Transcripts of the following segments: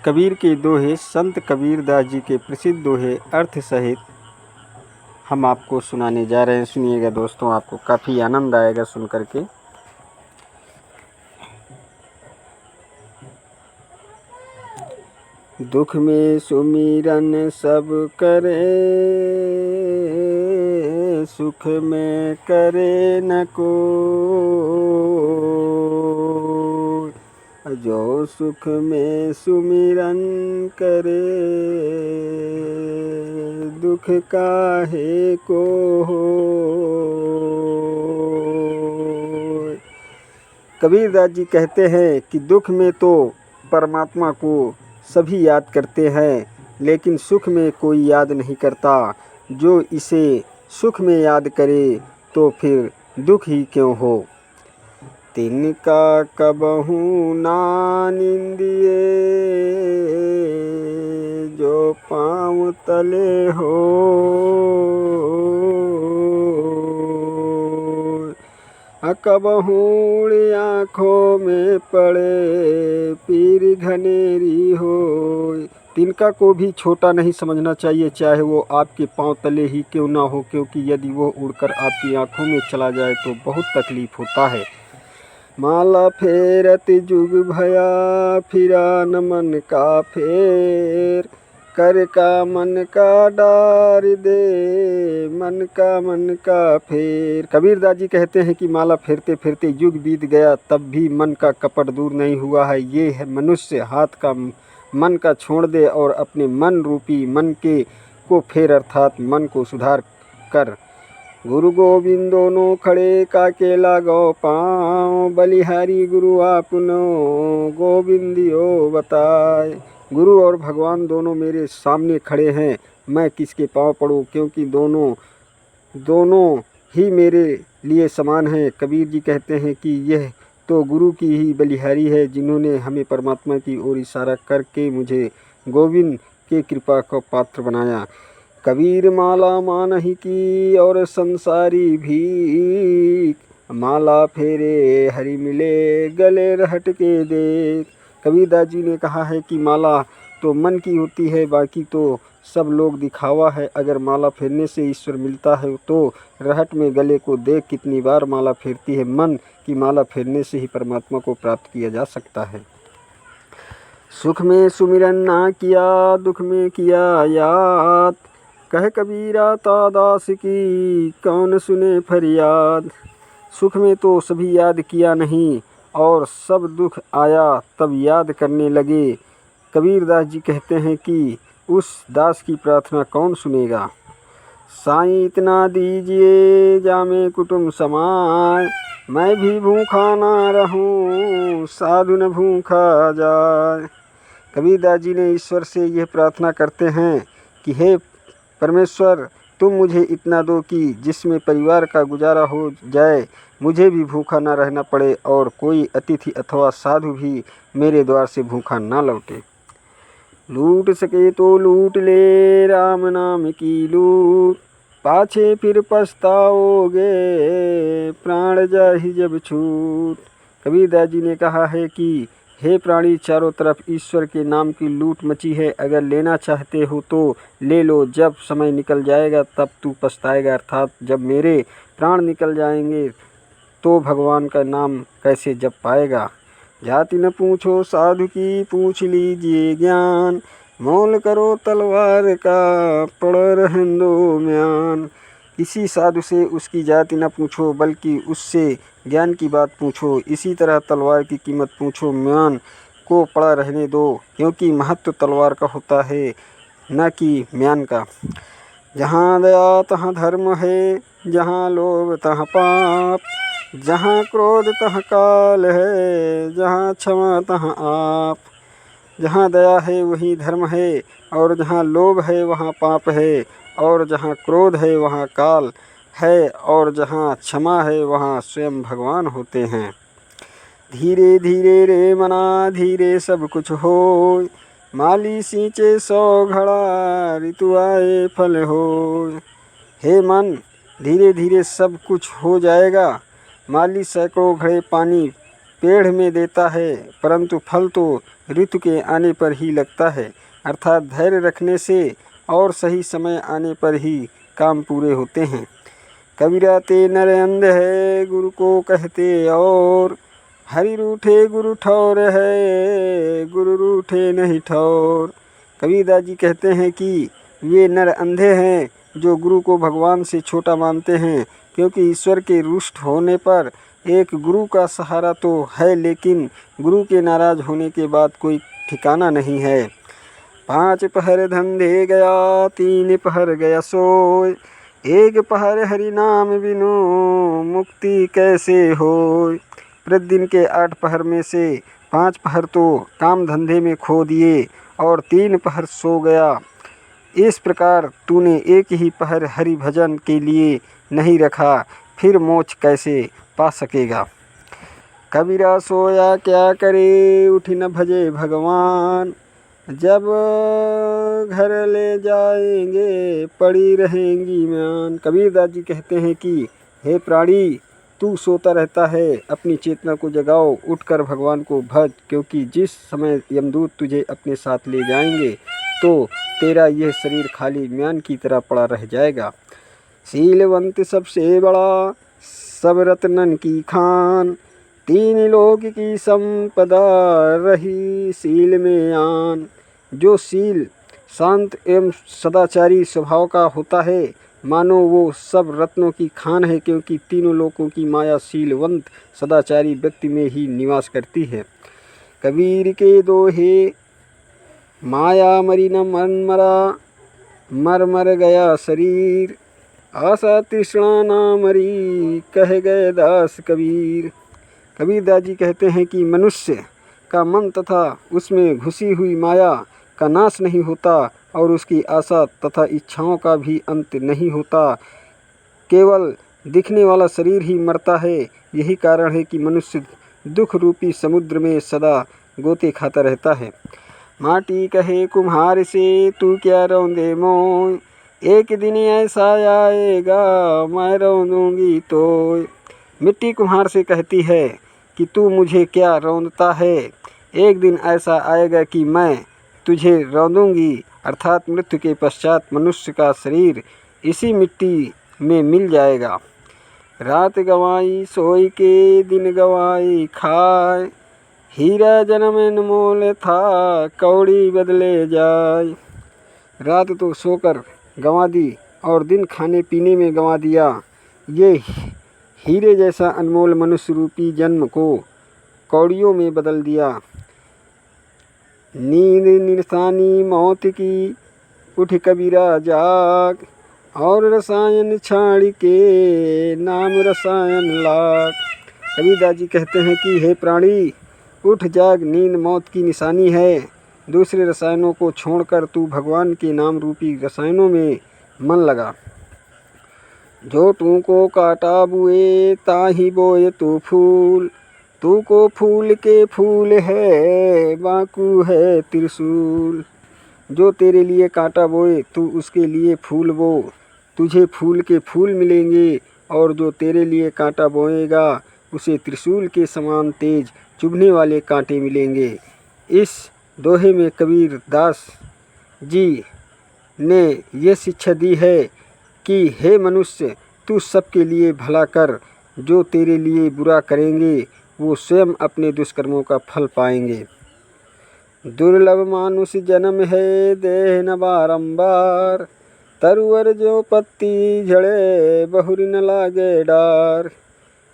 कबीर के दोहे संत कबीरदास जी के प्रसिद्ध दोहे अर्थ सहित हम आपको सुनाने जा रहे हैं। सुनिएगा दोस्तों, आपको काफ़ी आनंद आएगा सुन करके। दुख में सुमिरन सब करे, सुख में करे न को। जो सुख में सुमिरन करे, दुख काहे को हो। कबीरदास जी कहते हैं कि दुख में तो परमात्मा को सभी याद करते हैं, लेकिन सुख में कोई याद नहीं करता। जो इसे सुख में याद करे तो फिर दुख ही क्यों हो। तिनका कबहू ना निंदिए, जो पाँव तले हो। कबहू आँखों में पड़े, पीर घनेरी हो। तिनका को भी छोटा नहीं समझना चाहिए, चाहे वो आपके पाँव तले ही क्यों ना हो, क्योंकि यदि वो उड़कर आपकी आँखों में चला जाए तो बहुत तकलीफ होता है। माला फेरत जुग भया, फिरा न मन का फेर। कर का मन का डार दे, मन का फेर। कबीरदास जी कहते हैं कि माला फेरते फेरते युग बीत गया, तब भी मन का कपट दूर नहीं हुआ है। ये है मनुष्य हाथ का मन का छोड़ दे और अपने मन रूपी मन के को फेर, अर्थात मन को सुधार कर। गुरु गोविंद दोनों खड़े, काके लागो पाँव। बलिहारी गुरु आपनो, गोविंदियो बताए। गुरु और भगवान दोनों मेरे सामने खड़े हैं, मैं किसके पाँव पड़ूं, क्योंकि दोनों ही मेरे लिए समान हैं। कबीर जी कहते हैं कि यह तो गुरु की ही बलिहारी है, जिन्होंने हमें परमात्मा की ओर इशारा करके मुझे गोविंद के कृपा का पात्र बनाया। कबीर माला मानहि की और संसारी भी, माला फेरे हरि मिले, गले रहट के देख। कबीरदास जी ने कहा है कि माला तो मन की होती है, बाकी तो सब लोग दिखावा है। अगर माला फेरने से ईश्वर मिलता है तो रहट में गले को देख कितनी बार माला फेरती है। मन की माला फेरने से ही परमात्मा को प्राप्त किया जा सकता है। सुख में सुमिरन ना किया, दुख में किया याद। कह कबीरा तादास की, कौन सुने फरियाद। सुख में तो सभी याद किया नहीं, और सब दुख आया तब याद करने लगे। कबीरदास जी कहते हैं कि उस दास की प्रार्थना कौन सुनेगा। साईं इतना दीजिए, जामे कुटुंब समाए। मैं भी भूखा ना रहूं, साधु न भूखा जाए। कबीरदास जी ने ईश्वर से यह प्रार्थना करते हैं कि हे परमेश्वर, तुम मुझे इतना दो कि जिसमें परिवार का गुजारा हो जाए, मुझे भी भूखा ना रहना पड़े और कोई अतिथि अथवा साधु भी मेरे द्वार से भूखा ना लौटे। लूट सके तो लूट ले, राम नाम की लूट। पाछे फिर पछताओगे, प्राण जाहि जब छूट। कबीरदास जी ने कहा है कि हे प्राणी, चारों तरफ ईश्वर के नाम की लूट मची है। अगर लेना चाहते हो तो ले लो, जब समय निकल जाएगा तब तू पछताएगा। अर्थात जब मेरे प्राण निकल जाएंगे तो भगवान का नाम कैसे जप पाएगा। जाति न पूछो साधु की, पूछ लीजिए ज्ञान। मोल करो तलवार का, पड़ रहन दो म्यान। किसी साधु से उसकी जाति न पूछो, बल्कि उससे ज्ञान की बात पूछो। इसी तरह तलवार की कीमत पूछो, म्यान को पड़ा रहने दो, क्योंकि महत्व तलवार का होता है, न कि म्यान का। जहाँ दया तहाँ धर्म है, जहाँ लोभ तहाँ पाप। जहाँ क्रोध तहाँ काल है, जहाँ क्षमा तहाँ आप। जहाँ दया है वहीं धर्म है, और जहाँ लोभ है वहाँ पाप है, और जहाँ क्रोध है वहाँ काल है, और जहाँ क्षमा है वहाँ स्वयं भगवान होते हैं। धीरे धीरे रे मना, धीरे सब कुछ हो। माली सींचे 100 घड़ा, ऋतु आए फल हो। हे मन, धीरे धीरे सब कुछ हो जाएगा। माली सैकड़ों घड़े पानी पेड़ में देता है, परंतु फल तो ऋतु के आने पर ही लगता है। अर्थात धैर्य रखने से और सही समय आने पर ही काम पूरे होते हैं। कबीरा ते नर अंध है, गुरु को कहते और हरि रूठे गुरु ठौर है, गुरु रूठे नहीं ठौर। कबीरदास जी कहते हैं कि वे नर अंधे हैं जो गुरु को भगवान से छोटा मानते हैं, क्योंकि ईश्वर के रुष्ट होने पर एक गुरु का सहारा तो है, लेकिन गुरु के नाराज होने के बाद कोई ठिकाना नहीं है। 5 पहर धंधे गया, 3 पहर गया सोय, 1 पहर हरि नाम बिनु मुक्ति कैसे होय। प्रतिदिन के 8 पहर में से 5 पहर तो काम धंधे में खो दिए और 3 पहर सो गया। इस प्रकार तूने एक ही पहर हरि भजन के लिए नहीं रखा, फिर मोक्ष कैसे पा सकेगा। कबीरा सोया क्या करे, उठ न भजे भगवान, जब घर ले जाएंगे पड़ी रहेंगी म्यान। कबीरदास जी कहते हैं कि हे प्राणी, तू सोता रहता है, अपनी चेतना को जगाओ, उठकर भगवान को भज, क्योंकि जिस समय यमदूत तुझे अपने साथ ले जाएंगे तो तेरा यह शरीर खाली म्यान की तरह पड़ा रह जाएगा। शीलवंत सबसे बड़ा, सब रत्नन की खान, 3 लोक की संपदा रही शील में आन। जो शील शांत एवं सदाचारी स्वभाव का होता है, मानो वो सब रत्नों की खान है, क्योंकि 3 लोकों की माया शीलवंत सदाचारी व्यक्ति में ही निवास करती है। कबीर के दोहे, माया मरी न मन मरा, मर मर गया शरीर, आशा तृष्णा ना मरी, कह गए दास कबीर। कबीरदास जी कहते हैं कि मनुष्य का मन तथा उसमें घुसी हुई माया का नाश नहीं होता और उसकी आशा तथा इच्छाओं का भी अंत नहीं होता, केवल दिखने वाला शरीर ही मरता है। यही कारण है कि मनुष्य दुख रूपी समुद्र में सदा गोते खाता रहता है। माटी कहे कुम्हार से, तू क्या रौंदे मोय, एक दिन ऐसा आएगा मैं रौंदूंगी तो। मिट्टी कुम्हार से कहती है कि तू मुझे क्या रौंदता है, एक दिन ऐसा आएगा कि मैं तुझे रौंदूंगी। अर्थात मृत्यु के पश्चात मनुष्य का शरीर इसी मिट्टी में मिल जाएगा। रात गंवाई सोई के, दिन गंवाई खाए, हीरा जन्म अनमोल था, कौड़ी बदले जाए। रात तो सोकर गंवा दी और दिन खाने पीने में गंवा दिया। ये हीरे जैसा अनमोल मनुष्य रूपी जन्म को कौड़ियों में बदल दिया। नींद निशानी मौत की, उठ कबीरा जाग, और रसायन छाड़ के नाम रसायन लाग। कबीरदास जी कहते हैं कि हे प्राणी, उठ जाग, नींद मौत की निशानी है। दूसरे रसायनों को छोड़कर तू भगवान के नाम रूपी रसायनों में मन लगा। जो तू को काटा बुए, ताही बोए तू फूल, तू को फूल के फूल है, बाकू है त्रिशूल। जो तेरे लिए कांटा बोए, तू उसके लिए फूल बो, तुझे फूल के फूल मिलेंगे, और जो तेरे लिए कांटा बोएगा उसे त्रिशूल के समान तेज चुभने वाले कांटे मिलेंगे। इस दोहे में कबीर दास जी ने यह शिक्षा दी है कि हे मनुष्य, तू सबके लिए भला कर, जो तेरे लिए बुरा करेंगे वो स्वयं अपने दुष्कर्मों का फल पाएंगे। दुर्लभ मानुष जन्म है, देह न बारंबार, तरुवर जो पत्ती झड़े, बहुरी न लागे डार।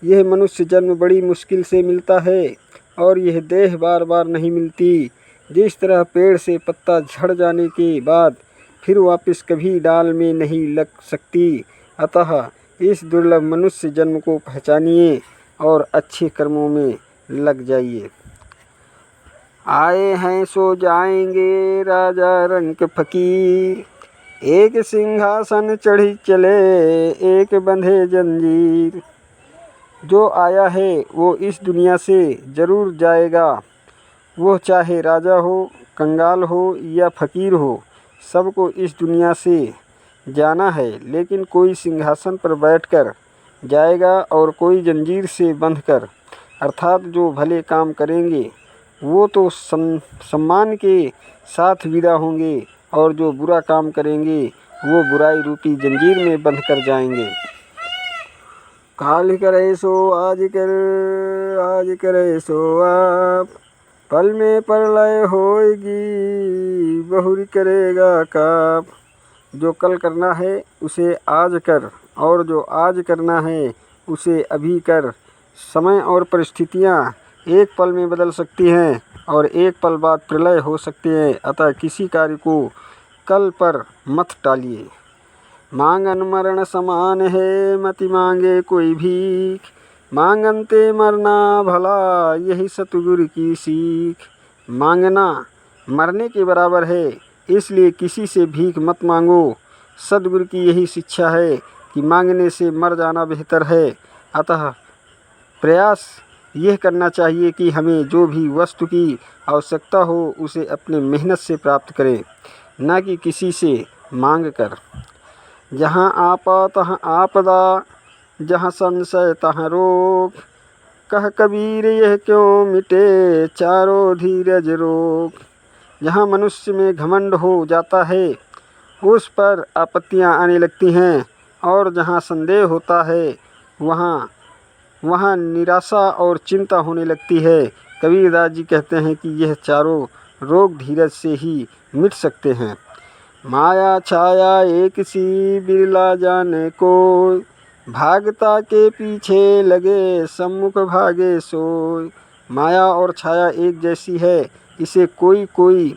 यह मनुष्य जन्म बड़ी मुश्किल से मिलता है और यह देह बार बार नहीं मिलती। जिस तरह पेड़ से पत्ता झड़ जाने के बाद फिर वापस कभी डाल में नहीं लग सकती, अतः इस दुर्लभ मनुष्य जन्म को पहचानिए और अच्छे कर्मों में लग जाइए। आए हैं सो जाएंगे, राजा रंक फकीर, एक सिंहासन चढ़ी चले, एक बंधे जंजीर। जो आया है वो इस दुनिया से जरूर जाएगा, वो चाहे राजा हो, कंगाल हो या फकीर हो, सबको इस दुनिया से जाना है। लेकिन कोई सिंहासन पर बैठकर जाएगा और कोई जंजीर से बंधकर अर्थात जो भले काम करेंगे वो तो सम्मान के साथ विदा होंगे, और जो बुरा काम करेंगे वो बुराई रूपी जंजीर में बंध कर जाएंगे। काल करे सो आज कर, आज करे सो आप, पल में प्रलय होएगी, बहुरी करेगा काप। जो कल करना है उसे आज कर, और जो आज करना है उसे अभी कर। समय और परिस्थितियाँ एक पल में बदल सकती हैं, और एक पल बाद प्रलय हो सकते हैं। अतः किसी कार्य को कल पर मत टालिए। मांगन मरण समान है, मति मांगे कोई भीख, मांगन ते मरना भला, यही सतगुरु की सीख। मांगना मरने के बराबर है, इसलिए किसी से भीख मत मांगो। सद्गुरु की यही शिक्षा है कि मांगने से मर जाना बेहतर है। अतः प्रयास यह करना चाहिए कि हमें जो भी वस्तु की आवश्यकता हो उसे अपने मेहनत से प्राप्त करें, न कि किसी से मांग कर। जहाँ आपा तहाँ आपदा, जहाँ संशय तहाँ रोग, कह कबीर यह क्यों मिटे, चारों धीरज रोग। जहाँ मनुष्य में घमंड हो जाता है उस पर आपत्तियाँ आने लगती हैं, और जहाँ संदेह होता है वहाँ निराशा और चिंता होने लगती है। कबीरदास जी कहते हैं कि यह चारों रोग धीरज से ही मिट सकते हैं। माया छाया एक सी, बिरला जाने को, भागता के पीछे लगे, सम्मुख भागे सोय। माया और छाया एक जैसी है, इसे कोई कोई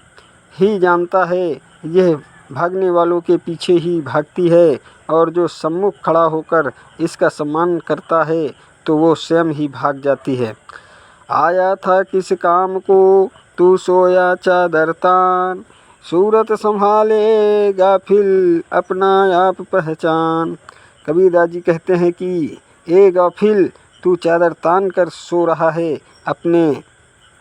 ही जानता है। यह भागने वालों के पीछे ही भागती है, और जो सम्मुख खड़ा होकर इसका सम्मान करता है तो वो स्वयं ही भाग जाती है। आया था किस काम को, तू सोया चादर तान, सूरत संभाले गाफिल, अपना आप पहचान। कबीरदास जी कहते हैं कि ए गाफिल, तू चादर तान कर सो रहा है, अपने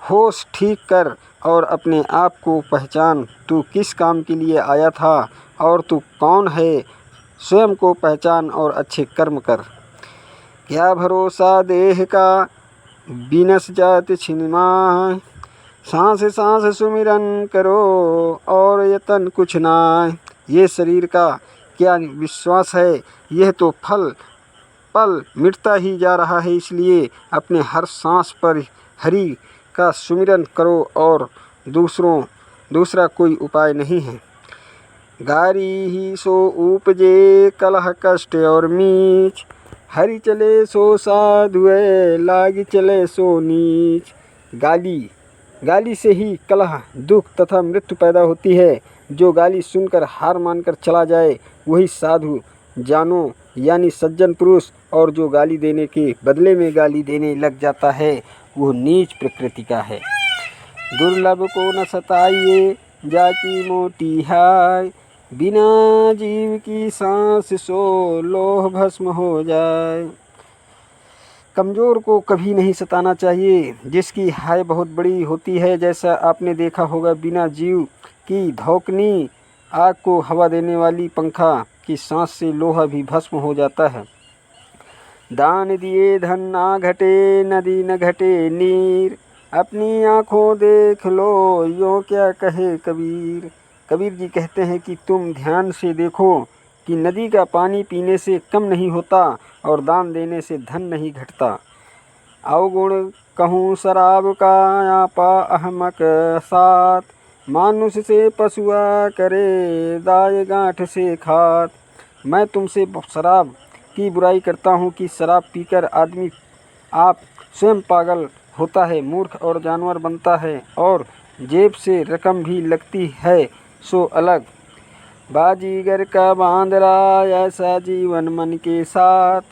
होश ठीक कर और अपने आप को पहचान। तू किस काम के लिए आया था और तू कौन है, स्वयं को पहचान और अच्छे कर्म कर। क्या भरोसा देह का, बिनस जात छिनमाय, सांस सांस सुमिरन करो, और यतन कुछ नाय। ये शरीर का क्या विश्वास है, यह तो फल पल मिटता ही जा रहा है। इसलिए अपने हर सांस पर हरि का सुमिरन करो, और दूसरा कोई उपाय नहीं है। गारी ही सो उपजे, कलह कष्ट और मीच, हरि चले सो साधुए, लागी चले सो नीच। गाली से ही कलह, दुख तथा मृत्यु पैदा होती है। जो गाली सुनकर हार मानकर चला जाए वही साधु जानो, यानी सज्जन पुरुष, और जो गाली देने के बदले में गाली देने लग जाता है वो नीच प्रकृति का है। दुर्लभ को न सताइए, जाकी मोटी हाय, बिना जीव की सांस सो, लोह भस्म हो जाए। कमज़ोर को कभी नहीं सताना चाहिए, जिसकी हाय बहुत बड़ी होती है। जैसा आपने देखा होगा, बिना जीव की धौकनी आग को हवा देने वाली पंखा की सांस से लोहा भी भस्म हो जाता है। दान दिए धन ना घटे, नदी न घटे नीर, अपनी आँखों देख लो, यो क्या कहे कबीर। कबीर जी कहते हैं कि तुम ध्यान से देखो कि नदी का पानी पीने से कम नहीं होता, और दान देने से धन नहीं घटता। अवगुण कहूँ शराब का, आपा अहमक साथ, मानुष से पशुआ करे, दाय गांठ से खात। मैं तुमसे शराब की बुराई करता हूँ कि शराब पीकर आदमी आप स्वयं पागल होता है, मूर्ख और जानवर बनता है, और जेब से रकम भी लगती है सो अलग। बाजीगर का बांदरा, ऐसा जीवन मन के साथ,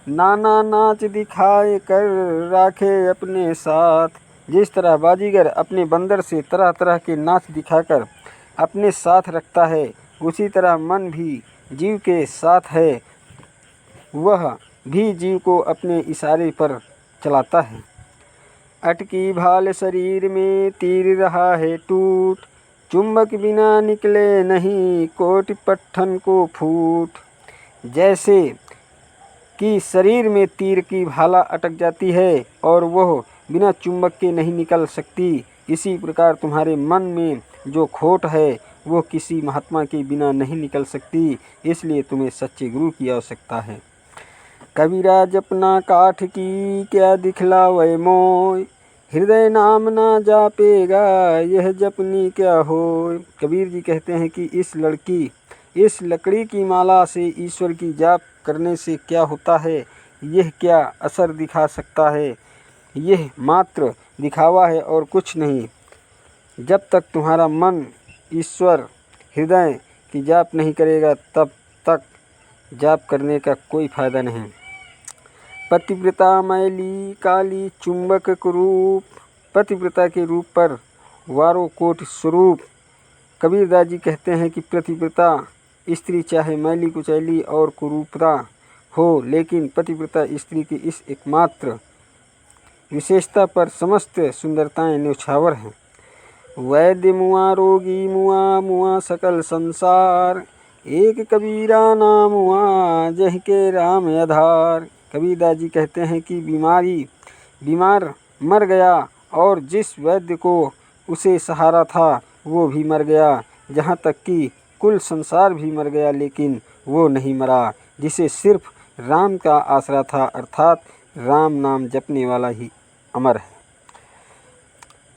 नाना नाच दिखाए कर, राखे अपने साथ। जिस तरह बाजीगर अपने बंदर से तरह तरह के नाच दिखाकर अपने साथ रखता है, उसी तरह मन भी जीव के साथ है, वह भी जीव को अपने इशारे पर चलाता है। अटकी भाल शरीर में, तीर रहा है टूट, चुंबक बिना निकले नहीं, कोटि पट्ठन को फूट। जैसे कि शरीर में तीर की भाला अटक जाती है और वह बिना चुंबक के नहीं निकल सकती, इसी प्रकार तुम्हारे मन में जो खोट है वो किसी महात्मा के बिना नहीं निकल सकती। इसलिए तुम्हें सच्चे गुरु की आवश्यकता है। कबीरा जपना काठ की क्या दिखलावे मोय, हृदय नाम ना जापेगा यह जपनी क्या होय। कबीर जी कहते हैं कि इस लकड़ी की माला से ईश्वर की जाप करने से क्या होता है, यह क्या असर दिखा सकता है, यह मात्र दिखावा है और कुछ नहीं। जब तक तुम्हारा मन ईश्वर हृदय की जाप नहीं करेगा तब तक जाप करने का कोई फायदा नहीं। पतिव्रता मैली काली चुंबक कुरूप, पतिव्रता के रूप पर वारों कोट स्वरूप। कबीरदास जी कहते हैं कि पतिव्रता स्त्री चाहे मैली कुचैली और कुरूपता हो, लेकिन पतिव्रता स्त्री की इस एकमात्र विशेषता पर समस्त सुंदरताएं न्यौछावर हैं। वैद्य मुआ रोगी मुआ मुआ सकल संसार, एक कबीरा नाम हुआ जह के राम आधार। कबीरदास जी कहते हैं कि बीमार मर गया और जिस वैद्य को उसे सहारा था वो भी मर गया, जहाँ तक कि कुल संसार भी मर गया, लेकिन वो नहीं मरा जिसे सिर्फ राम का आसरा था, अर्थात राम नाम जपने वाला ही अमर है।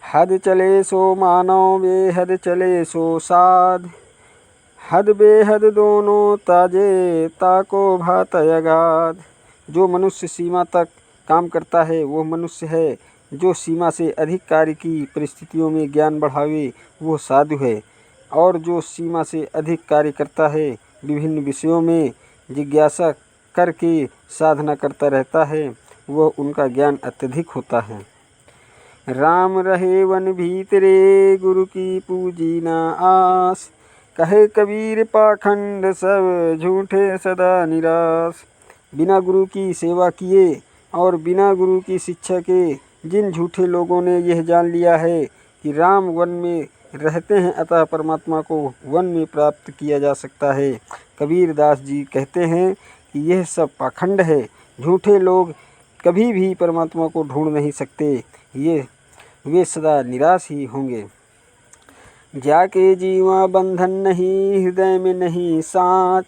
हद चले सो मानव बेहद चले सो साध, हद बेहद दोनों ताजे ताको भात अगाध। जो मनुष्य सीमा तक काम करता है वो मनुष्य है, जो सीमा से अधिक कार्य की परिस्थितियों में ज्ञान बढ़ावे वो साधु है, और जो सीमा से अधिक कार्य करता है विभिन्न विषयों में जिज्ञासा करके साधना करता रहता है वह उनका ज्ञान अत्यधिक होता है। राम रहे वन भीतरे गुरु की पूजी न आस, कहे कबीर पाखंड सब झूठे सदा निराश। बिना गुरु की सेवा किए और बिना गुरु की शिक्षा के जिन झूठे लोगों ने यह जान लिया है कि राम वन में रहते हैं अतः परमात्मा को वन में प्राप्त किया जा सकता है, कबीरदास जी कहते हैं कि यह सब पाखंड है। झूठे लोग कभी भी परमात्मा को ढूंढ नहीं सकते, वे सदा निराश ही होंगे। जाके जीवा बंधन नहीं हृदय में नहीं साँच,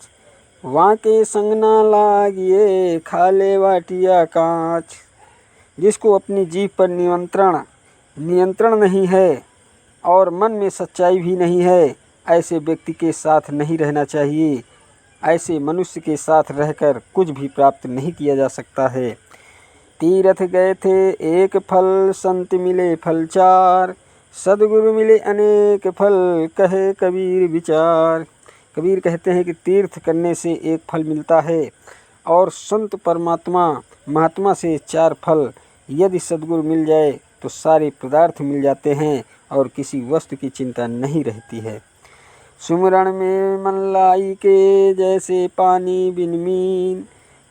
वहाँ के संग ना लागिए खाले वाटिया कांच। जिसको अपनी जीभ पर नियंत्रण नहीं है और मन में सच्चाई भी नहीं है, ऐसे व्यक्ति के साथ नहीं रहना चाहिए। ऐसे मनुष्य के साथ रहकर कुछ भी प्राप्त नहीं किया जा सकता है। तीर्थ गए थे एक फल संत मिले फल चार, सदगुरु मिले अनेक फल कहे कबीर विचार। कबीर कहते हैं कि तीर्थ करने से एक फल मिलता है और संत महात्मा से 4 फल। यदि सद्गुरु मिल जाए तो सारे पदार्थ मिल जाते हैं और किसी वस्तु की चिंता नहीं रहती है। सुमरण में मन लाई के जैसे पानी बिन मीन,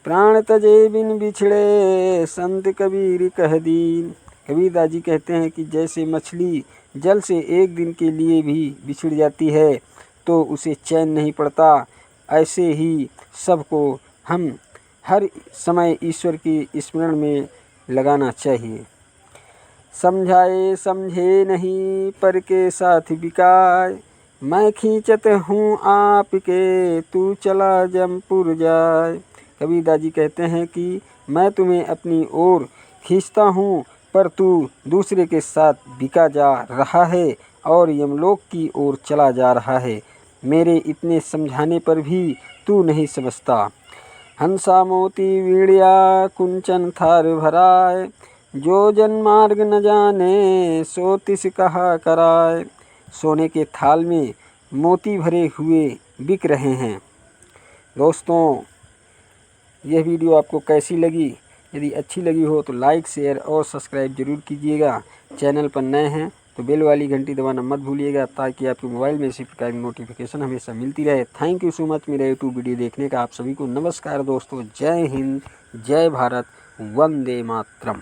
प्राण तजे बिन बिछड़े संत कबीर कह दीन। कबीरदास जी कहते हैं कि जैसे मछली जल से एक दिन के लिए भी बिछड़ जाती है तो उसे चैन नहीं पड़ता, ऐसे ही सबको हम हर समय ईश्वर की स्मरण में लगाना चाहिए। समझाए समझे नहीं पर के साथ बिकाय, मैं खींचत हूँ आपके तू चला जमपुर जाए। कबीरदास जी कहते हैं कि मैं तुम्हें अपनी ओर खींचता हूँ पर तू दूसरे के साथ बिका जा रहा है और यमलोक की ओर चला जा रहा है। मेरे इतने समझाने पर भी तू नहीं समझता। हंसा मोती वीड़िया कुंचन थार भराए, जो जन मार्ग न जाने सो तिस कहा कराए। सोने के थाल में मोती भरे हुए बिक रहे हैं। दोस्तों, यह वीडियो आपको कैसी लगी? यदि अच्छी लगी हो तो लाइक शेयर और सब्सक्राइब जरूर कीजिएगा। चैनल पर नए हैं तो बेल वाली घंटी दबाना मत भूलिएगा ताकि आपके मोबाइल में इसी प्रकार की नोटिफिकेशन हमेशा मिलती रहे। थैंक यू सो मच मेरा यूट्यूब वीडियो देखने का। आप सभी को नमस्कार दोस्तों। जय हिंद, जय भारत, वंदे मातरम।